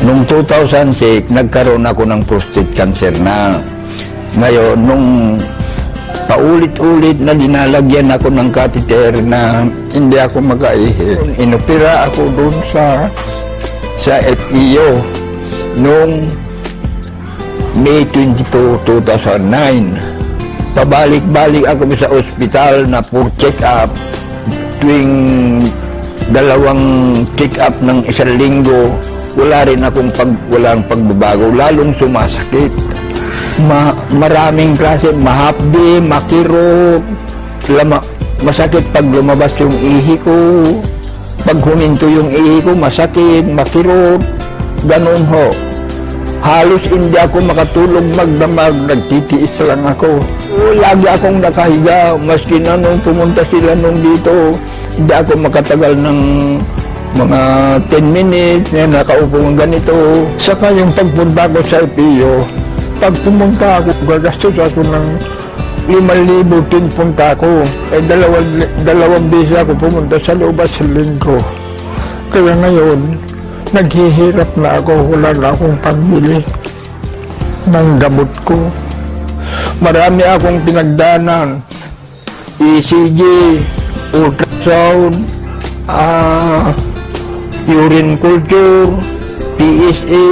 Noong 2006, nagkaroon ako ng prostate cancer na. Ngayon, nung paulit-ulit na dinalagyan ako ng catheter na hindi ako makaihi. Inopera ako doon sa FEO noong May 22, 2009. Pabalik-balik ako sa ospital na for check-up. Tuwing dalawang check-up ng isang linggo, wala rin akong walang pagbabago, lalong sumasakit. Maraming klase, mahapdi, makirot, masakit pag lumabas yung ihi ko, pag huminto yung ihi ko, masakit, makirot, ganun ho. Halos hindi ako makatulog magdamag, nagtitiis lang ako. Lagi akong nakahiga, maski na nung pumunta sila nung dito, hindi ako makatagal ng mga 10 minutes na nakaupo ng ganito. Saka yung pagpunta ko sa FEO, pag pumunta ako, gagastos ako ng 5,000 pinpunta ko. Dalawang beses ako pumunta sa loob sa linggo. Kaya ngayon, naghihirap na ako, wala na akong pagbili ng gamot ko. Marami akong pinagdanan, ECG, ultrasound, urine culture, PSA.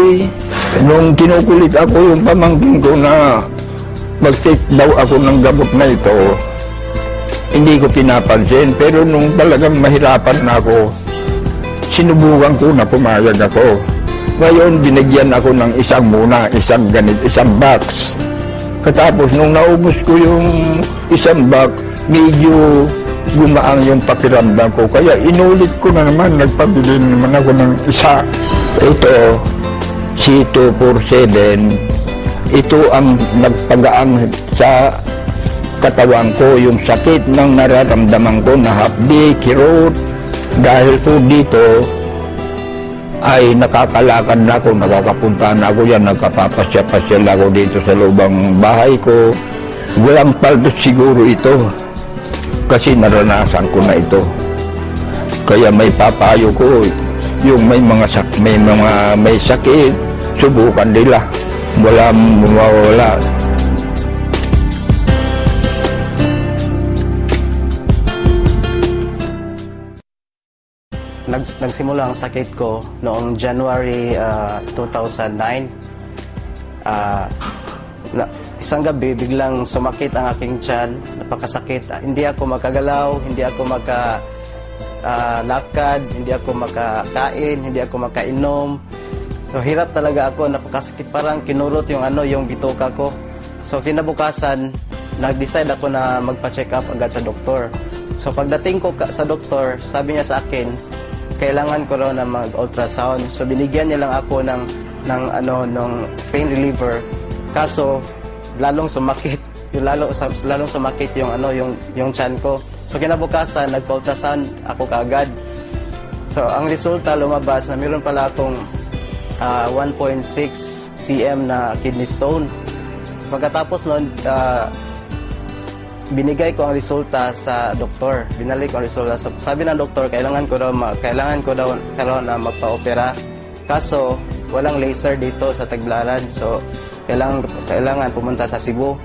Nung kinukulit ako yung pamangkin ko na mag-take daw ako ng gamot na ito, hindi ko pinapansin. Pero nung talagang mahirapan na ako, sinubukan ko na pumayag ako. Ngayon, binigyan ako ng isang box. Katapos, nung naubos ko yung isang box, medyo gumaang yung pakiramdam ko. Kaya inulit ko na naman, nagpabili naman ako ng isa. Ito, C247, ito ang nagpagaang sa katawan ko, yung sakit ng nararamdaman ko na hapdi, kirot. Dahil po dito ay nakakalakad na ako, nakakapunta na ako yan, nagkapapasya-pasya ako dito sa lubang bahay ko. Walang paldos siguro ito kasi naranasan ko na ito. Kaya may papayo ko, yung may sakit, subukan nila. Walang mawawala. Nagsimula ang sakit ko noong January 2009. Isang gabi, biglang sumakit ang aking tiyan, napakasakit. Hindi ako makagalaw, hindi ako makalakad, hindi ako makakain, hindi ako makainom. So hirap talaga ako, napakasakit, parang kinurot yung bituka ko. So kinabukasan, nag-decide ako na magpa-check up agad sa doktor. So pagdating ko sa doktor, sabi niya sa akin, kailangan ko raw na mag-ultrasound. So binigyan niya lang ako ng pain reliever. Kaso lalong sumakit, lalong sumakit yung tiyan ko. So kinabukasan, nagpa-ultrasound ako kaagad. So ang resulta lumabas na meron pala akong 1.6 cm na kidney stone. So, pagkatapos noon, binigay ko ang resulta sa doktor. Binalik ko ang resulta. So, sabi ng doktor, kailangan ko daw na magpa-opera. Kaso, walang laser dito sa Tagbilaran. So, kailangan pumunta sa Cebu.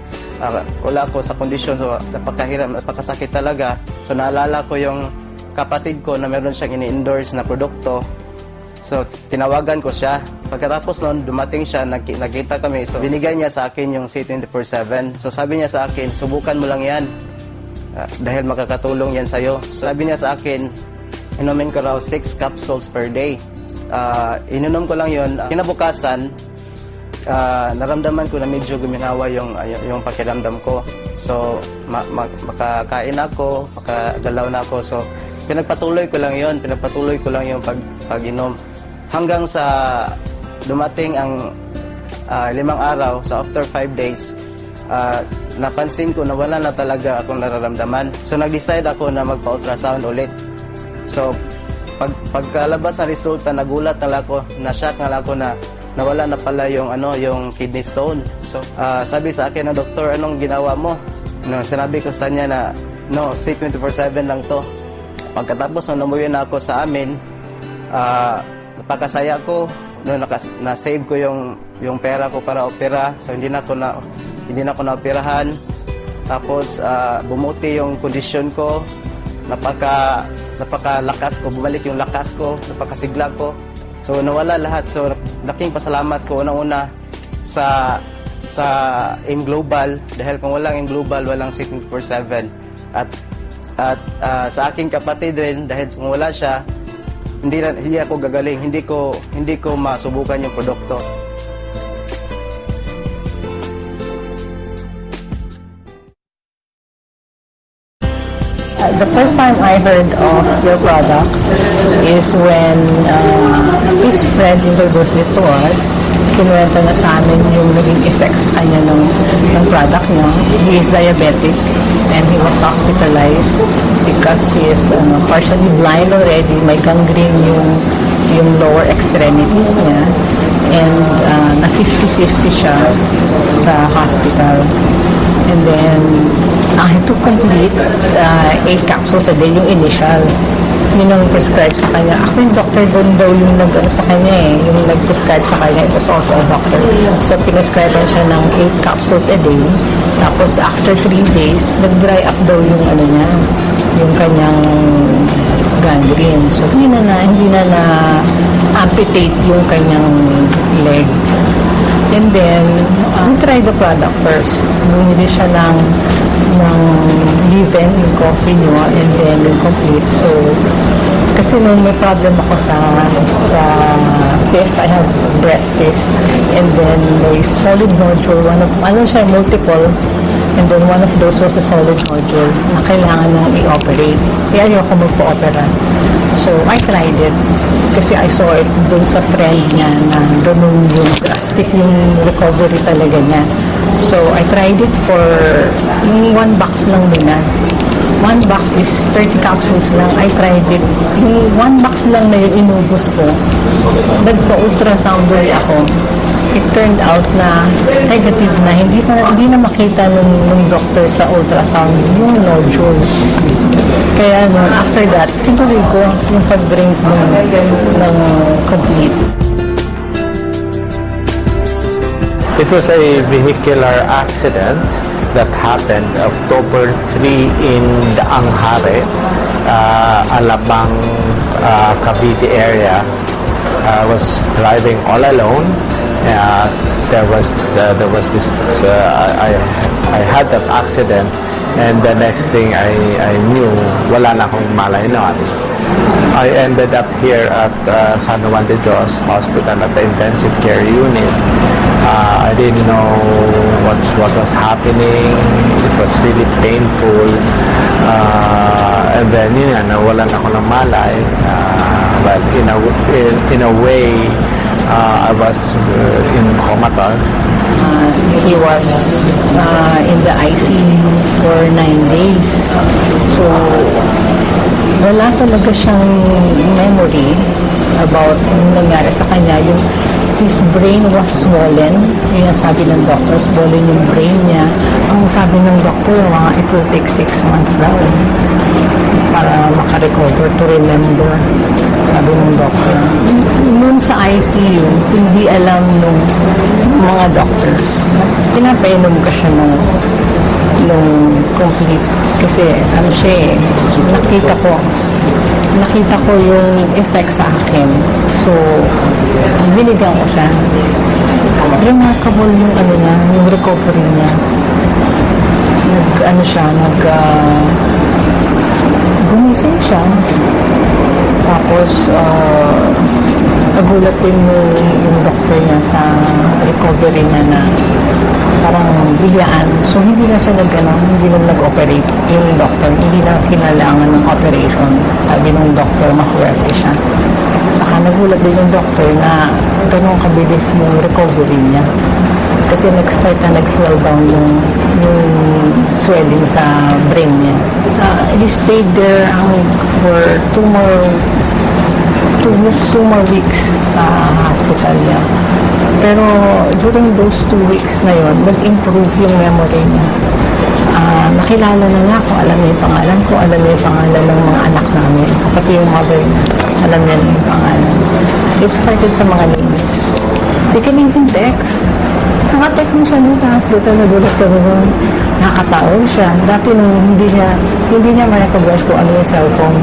Wala ko sa kondisyon. So, napakasakit talaga. So, naalala ko yung kapatid ko na meron siyang ini-endorse na produkto. So, tinawagan ko siya. Pagkatapos noon, dumating siya, nakita kami. So, binigay niya sa akin yung C24/7. So, sabi niya sa akin, subukan mo lang yan. Dahil makakatulong yan sa'yo. So, sabi niya sa akin, inumin ko raw 6 capsules per day. Ininom ko lang yun. Kinabukasan, naramdaman ko na medyo guminawa yung pakiramdam ko. So, makakain ako, makagalaw na ako. So, pinagpatuloy ko lang yung pag-inom. Hanggang sa dumating ang 5 araw, so after 5 days, napansin ko na wala na talaga akong nararamdaman. So nag-decide ako na magpa-ultrasound ulit. So pagkalabas ng resulta, nagulat na ako, na-shock na ako na nawala na pala yung kidney stone. So sabi sa akin ng doktor, anong ginawa mo? No, sinabi ko sa niya na no, C24/7 lang to. Pagkatapos nung umuwi na ako sa amin, napakasaya ko no, na-save ko yung pera ko para opera. So hindi na ako naoperahan. Tapos bumuti yung kondisyon ko. Napakalakas ko, bumalik yung lakas ko, napakasigla ko. So nawala lahat. So laking pasalamat ko unang-una sa AIM Global, dahil kung walang AIM Global, walang 24/7. At sa aking kapatid rin, dahil kung wala siya, hindi ako gagaling, hindi ko masubukan yung produkto. The first time I heard of your product is when his friend introduced it to us. Kinuwento na sa amin yung naging effects sa kanya ng product niya. He is diabetic and he was hospitalized because he is partially blind already. May gangrene yung lower extremities niya. And na 50-50 siya sa hospital. And then, I had to complete 8 capsules a day, yung initial. Yun ang prescribe sa kanya. Ako yung doctor doon daw yung sa kanya yung nag-prescribe sa kanya. It was also a doctor. So, pinescribe siya ng 8 capsules a day. Tapos, after 3 days, nag-dry up daw yung niya, yung kanyang gangrene. So, hindi na amputate yung kanyang leg. And then, we tried the product first. Bumili siya ng leave-in, yung coffee nyo, and then yung complete. So, kasi nung may problem ako sa cyst, I have breast cyst, and then may solid nodule, multiple, and then one of those was a solid nodule na kailangan nang i-operate. Kaya ayoko magpo-opera. So, I tried it. Kasi I saw it dun sa friend niya na ganun yung drastic yung recovery talaga niya. So, I tried it for yung 1 box lang muna. 1 box is 30 capsules lang. I tried it. Yung 1 box lang na yung inubos ko, nagpa-ultrasound ako. It turned out na negative na. Hindi na makita nung doctor sa ultrasound yung nodules. Kaya after that, tinuloy ko yung pag-drink ng complete. It was a vehicular accident that happened October 3 in the Anghare, Alabang, Cavite area. I was driving all alone. There was this. I had that accident, and the next thing I knew, wala na akong malay noon. I ended up here at San Juan de Dios Hospital at the intensive care unit. I didn't know what was happening. It was really painful. And then nawalan ako ng malay. But in a way, I was in comatose. He was in the ICU for 9 days. So, wala talaga siyang memory about yung nangyari sa kanya. His brain was swollen. Yung sabi ng doctor, swollen yung brain niya. Ang sabi ng doctor, it will take 6 months daw para makarecover, to remember. Sabi ng doctor. Noon sa ICU, hindi alam nung mga doctors na pinapainom ka siya nung complete. Kasi siya nakita ko yung effect sa akin. So, binigyan ko siya. Remarkable yung yung recovery niya. Gumising siya. Tapos, nagulat din yung doctor niya sa recovery niya na parang biglaan. So, hindi na siya hindi na nag-operate. Yung doctor, hindi na kinailangan ng operation. Sabi ng doctor, maswerte siya. Saka nagulat din yung doctor na ganun kabilis yung recovery niya. Kasi nag-start na nag-swell down yung swelling sa brain niya. So, he stayed there for 2 more weeks sa hospital niya. Pero during those 2 weeks na yon, nag-improve yung memory niya. Nakilala na niya ako, alam niya yung pangalan ko, alam niya yung pangalan ng mga anak namin. Pati yung mother niya, alam niya yung pangalan. It started sa mga names. They can even text. Nakatext mo siya nun sa hospital, nagulat ko nun. Nakakataon siya. Dati nung hindi niya ma-recognize kung ano yung cellphone.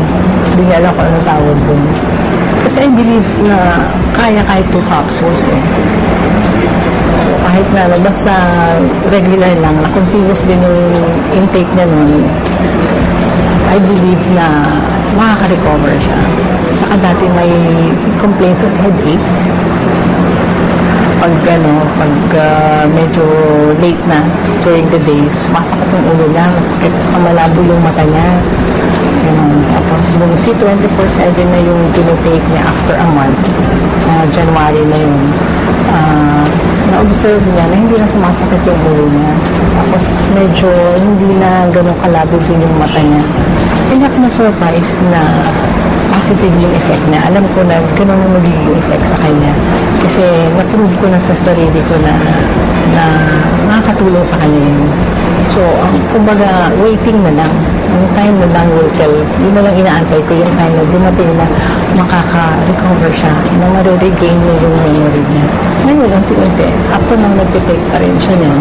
Hindi niya alam kung ano tawag dun. Kasi I believe na kaya kahit 2 capsules eh. So kahit na basta regular lang, na continuous din yung intake niya nun, I believe na makaka-recover siya. Saka dati may complaints of headache. Pag medyo late na during the days, masakit yung ulo niya, masakit, saka malabo yung mata niya. Tapos yung C24/7 na yung tinitake niya after a month, January na yun, na-observe niya na hindi na sumasakit yung ulo niya. Tapos medyo hindi na ganun kalabo din yung mata niya. Hindi ako na-surprise na positive yung effect niya. Alam ko na ganun yung magiging effect sa kanya. Kasi na-prove ko na sa sarili ko na nakakatulong sa kanya yun. So, kumbaga, waiting na lang. Yung time na lang will tell. Yun na lang inaantay ko yung time na dumating na makaka-recover siya, na mariregain niya yung memory niya. Ngayon, unti-unti, after nang nagtitake pa rin siya niyan,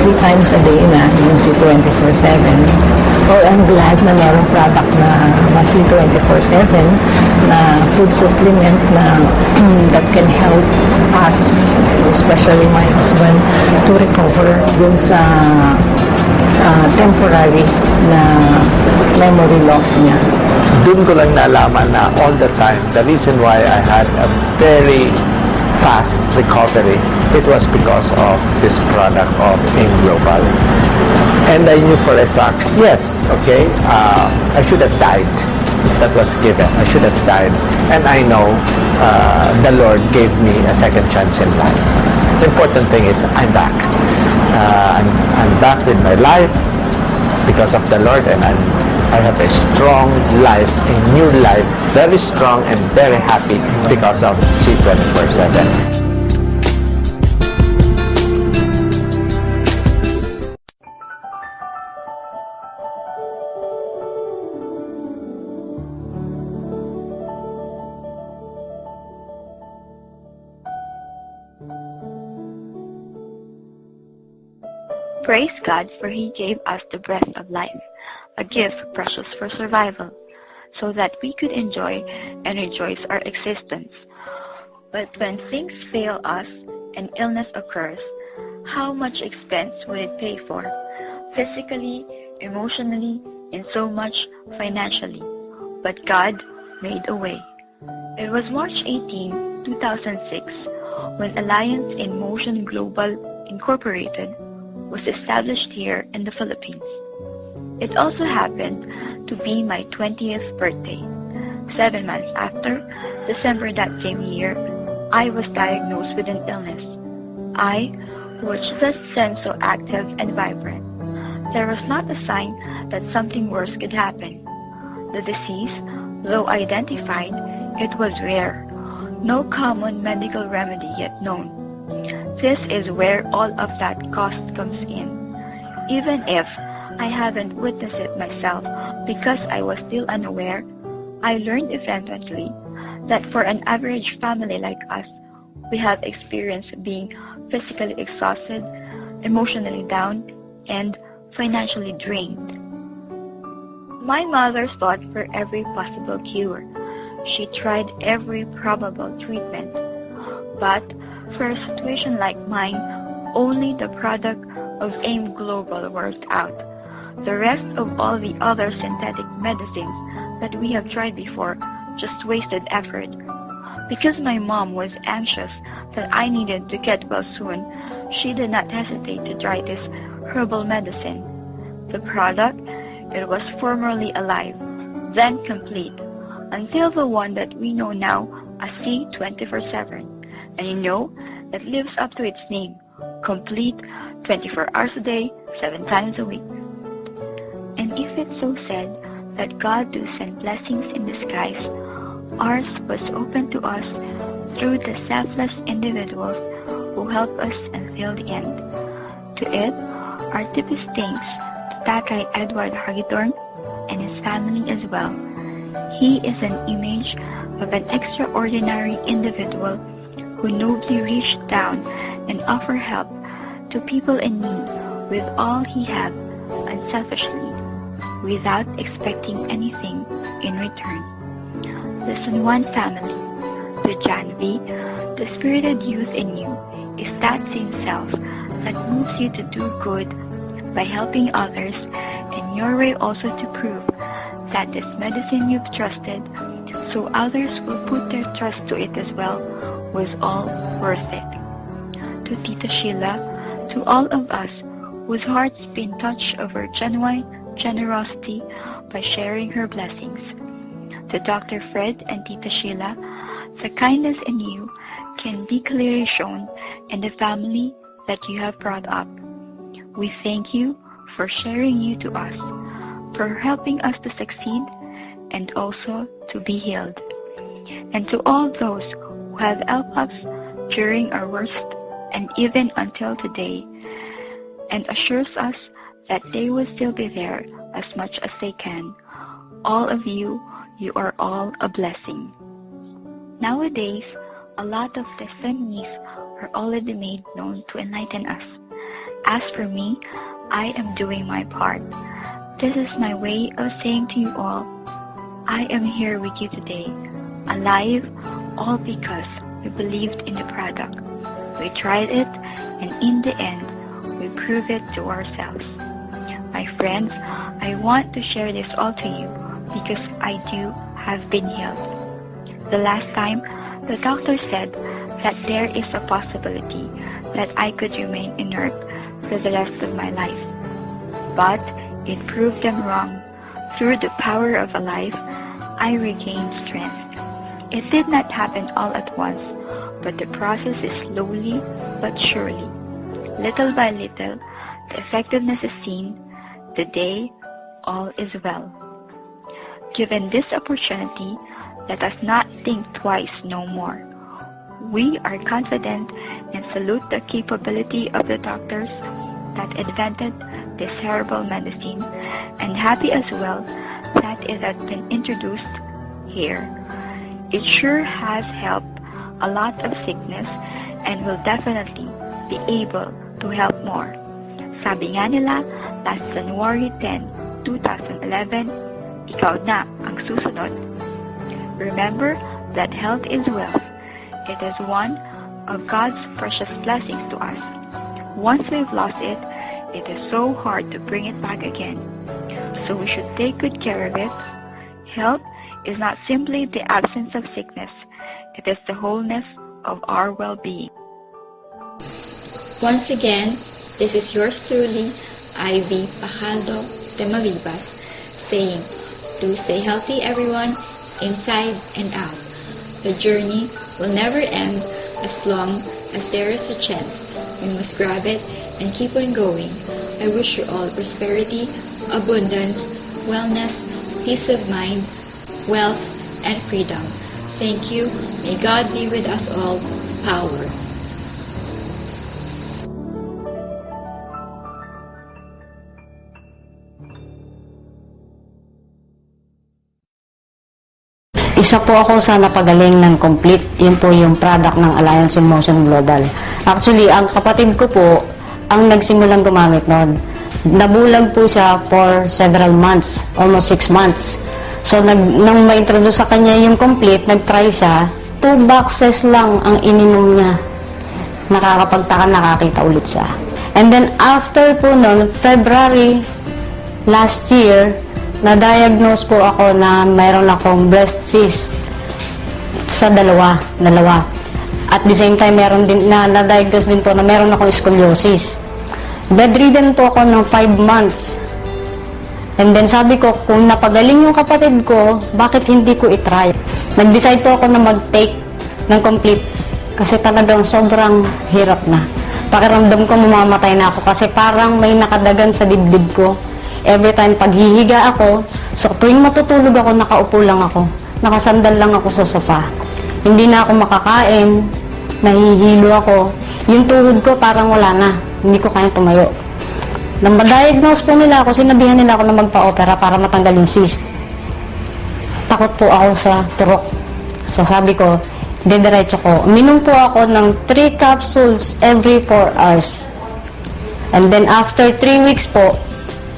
3 times a day na, yung C24/7. Well, I'm glad na merong product na C24/7 na food supplement na that can help us, especially my husband, to recover dun sa temporary na memory loss niya. Doon ko lang nalaman na all the time, the reason why I had a very fast recovery, it was because of this product of AIM Global. And I knew for a fact, yes, okay, I should have died. That was given. I should have died. And I know the Lord gave me a second chance in life. The important thing is I'm back. I'm back with my life because of the Lord, and I have a strong life, a new life, very strong and very happy because of C24/7. Praise God, for He gave us the breath of life, a gift precious for survival, so that we could enjoy and rejoice our existence. But when things fail us and illness occurs, how much expense would it pay for? Physically, emotionally, and so much financially. But God made a way. It was March 18, 2006, when Alliance in Motion Global Incorporated was established here in the Philippines. It also happened to be my 20th birthday. 7 months after, December that same year, I was diagnosed with an illness. I, who was just then so active and vibrant, there was not a sign that something worse could happen. The disease, though identified, it was rare. No common medical remedy yet known. This is where all of that cost comes in. Even if I haven't witnessed it myself because I was still unaware, I learned eventually that for an average family like us, we have experienced being physically exhausted, emotionally down, and financially drained. My mother fought for every possible cure. She tried every probable treatment. But for a situation like mine, only the product of AIM Global worked out. The rest of all the other synthetic medicines that we have tried before just wasted effort. Because my mom was anxious that I needed to get well soon, she did not hesitate to try this herbal medicine. The product, it was formerly alive, then complete, until the one that we know now as C24/7. And you know, that lives up to its name, complete 24 hours a day, 7 times a week. And if it's so said that God do send blessings in disguise, ours was open to us through the selfless individuals who help us until the end. To it, our deepest thanks to Tatay Edward Hagidorn and his family as well. He is an image of an extraordinary individual who nobly reached down and offered help to people in need with all he had unselfishly, without expecting anything in return. The San Juan family, the Janvi, the spirited youth in you is that same self that moves you to do good by helping others, and your way also to prove that this medicine you've trusted so others will put their trust to it as well was all worth it. To Tita Sheila, to all of us whose hearts been touched of her genuine generosity by sharing her blessings. To Dr. Fred and Tita Sheila, the kindness in you can be clearly shown in the family that you have brought up. We thank you for sharing you to us, for helping us to succeed and also to be healed. And to all those who have helped us during our worst and even until today, and assures us that they will still be there as much as they can. All of you, you are all a blessing. Nowadays, a lot of testimonies are already made known to enlighten us. As for me, I am doing my part. This is my way of saying to you all, I am here with you today, alive, all because we believed in the product. We tried it, and in the end, we proved it to ourselves. My friends, I want to share this all to you because I do have been healed. The last time, the doctor said that there is a possibility that I could remain inert for the rest of my life. But it proved them wrong. Through the power of a life, I regained strength. It did not happen all at once, but the process is slowly but surely. Little by little, the effectiveness is seen. Today, all is well. Given this opportunity, let us not think twice no more. We are confident and salute the capability of the doctors that invented this herbal medicine, and happy as well that it has been introduced here. It sure has helped a lot of sickness and will definitely be able to help more. Sabi nga nila, last January 10, 2011, ikaw na ang susunod. Remember that health is wealth. It is one of God's precious blessings to us. Once we've lost it, it is so hard to bring it back again. So we should take good care of it. Health is not simply the absence of sickness. It is the wholeness of our well-being. Once again, this is yours truly, Ivy Pacaldo de Maribas, saying, do stay healthy everyone, inside and out. The journey will never end as long as there is a chance. We must grab it and keep on going. I wish you all prosperity, abundance, wellness, peace of mind, wealth, and freedom. Thank you. May God be with us all. Power. Isa po ako sa napagaling ng Complete. Yun po yung product ng Alliance in Motion Global. Actually, ang kapatid ko po ang nagsimulang gumamit noon. Nabulag po siya for several months, almost 6 months. So, nung ma-introduce sa kanya yung Complete, nag-try siya, 2 boxes lang ang ininom niya. Nakakapagtaka, nakakita ulit siya. And then, after po noon, February last year, na-diagnose po ako na mayroon akong breast cyst sa dalawa. At the same time, meron din, na-diagnose din po na meron akong scoliosis. Bedridden po ako ng 5 months. And then sabi ko, kung napagaling yung kapatid ko, bakit hindi ko itry? Nag-decide po ako na mag-take ng Complete kasi talagang sobrang hirap na. Pakiramdam ko mamamatay na ako kasi parang may nakadagan sa dibdib ko. Every time paghihiga ako, so tuwing matutulog ako, nakaupo lang ako. Nakasandal lang ako sa sofa. Hindi na ako makakain, nahihilo ako. Yung tuhod ko parang wala na, hindi ko kaya tumayo. Nang ma-diagnose po nila ako, sinabihan nila ako na magpa-opera para matanggal yung cyst. Takot po ako sa turok. So sabi ko, diretso ko. Uminom po ako ng 3 capsules every 4 hours. And then after 3 weeks po,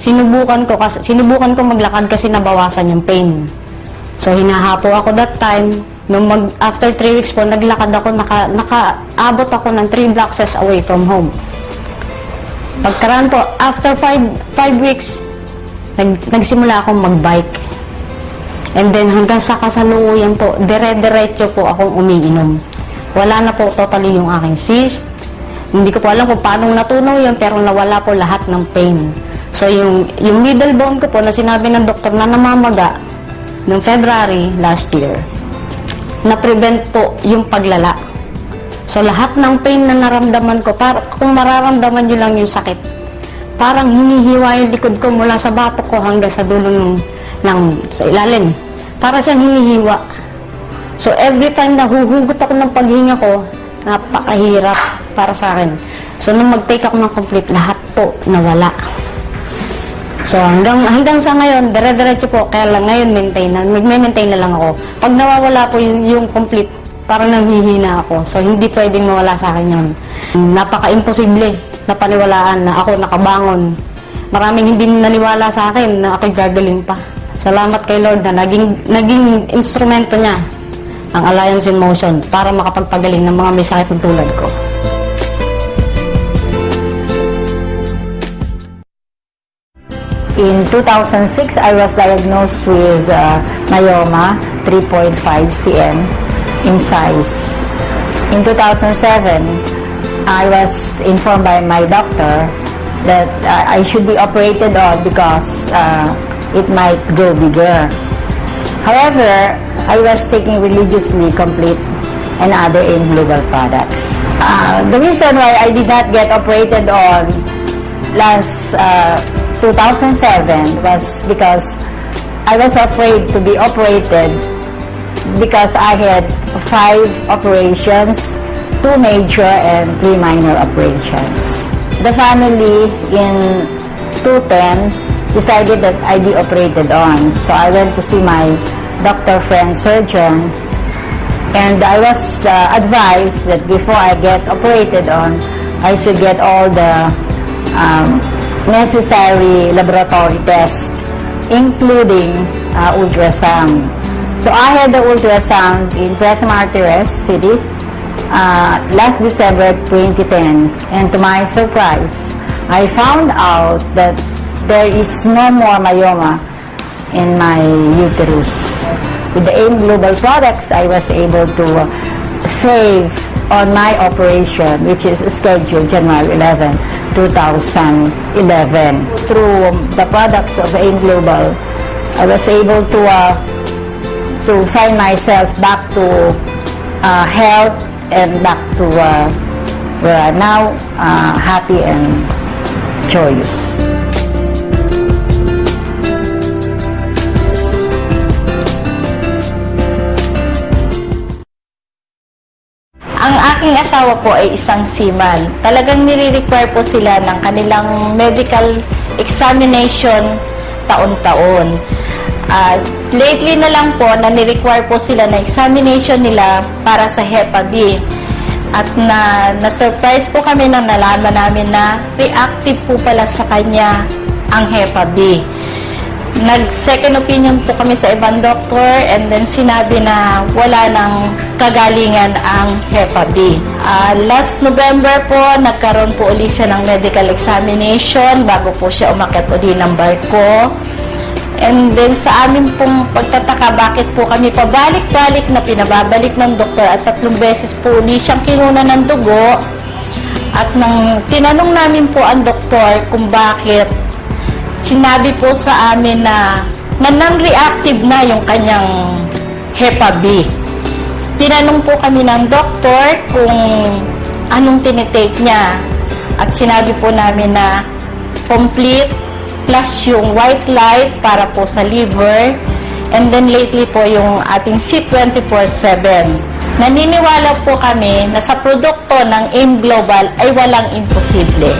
sinubukan ko maglakad kasi nabawasan yung pain. So hinahapo ako that time. After 3 weeks po, naglakad ako, nakaabot ako ng 3 blocks away from home. Pagkaraan po, after 5 weeks, nagsimula akong magbike. And then hanggang sa kasalukuyan po, dire-diretso po akong umiinom. Wala na po totally yung aking cyst. Hindi ko po alam kung paano natunaw yun, pero nawala po lahat ng pain. So yung middle bone ko po na sinabi ng doktor na namamaga noong February last year, na-prevent po yung paglala. So lahat ng pain na naramdaman ko, kung mararamdaman nyo lang yung sakit, parang hinihiwa yung likod ko mula sa batok ko hanggang sa dulo sa ilalim. Para siyang hinihiwa. So every time na huhugot ako ng paghinga ko, napakahirap para sa akin. So nung mag-take ako ng complete, lahat po nawala. So hanggang sa ngayon, dire-diretso po, kaya lang ngayon magme-maintain na lang ako. Pag nawawala po yung complete, parang nanghihina ako. So hindi pwedeng mawala sa akin yun. Napaka-imposible na paniwalaan na ako nakabangon. Maraming hindi naniwala sa akin na ako'y gagaling pa. Salamat kay Lord na naging instrumento niya ang Alliance in Motion para makapagpagaling ng mga may sakit tulad ko. In 2006, I was diagnosed with myoma, 3.5 cm in size. In 2007, I was informed by my doctor that I should be operated on because it might go bigger. However, I was taking religiously Complete and other AIM Global products. The reason why I did not get operated on last 2007 was because I was afraid to be operated because I had 5 operations, 2 major and 3 minor operations. The family in 2010 decided that I be operated on. So I went to see my doctor friend surgeon, and I was advised that before I get operated on, I should get all the necessary laboratory tests, including ultrasound. So I had the ultrasound in Quezon Martires City last December 2010, and to my surprise, I found out that there is no more myoma in my uterus. With the AIM Global products, I was able to save on my operation, which is scheduled January 11, 2011. Through the products of AIM Global, I was able to find myself back to health and back to where I'm now happy and joyous. Ang aking asawa po ay isang seaman. Talagang nire-require po sila ng kanilang medical examination taon-taon. Lately na lang po na nire-require po sila na examination nila para sa Hepa B. At na-surprise po kami nang nalaman namin na reactive po pala sa kanya ang Hepa B. Nag-second opinion po kami sa ibang doktor, and then sinabi na wala nang kagalingan ang Hepa B. Last November po, nagkaroon po ulit siya ng medical examination bago po siya umakyat ulit ng barko. And then sa amin pong pagtataka, bakit po kami pabalik-balik na pinababalik ng doktor at 3 beses po ulit siyang kinuna ng dugo. At nang tinanong namin po ang doktor kung bakit, sinabi po sa amin na non-reactive na yung kanyang Hepa B. Tinanong po kami ng doktor kung anong tinitake niya. At sinabi po namin na complete plus yung white light para po sa liver, and then lately po yung ating C24/7. Naniniwala po kami na sa produkto ng AIM Global ay walang imposible.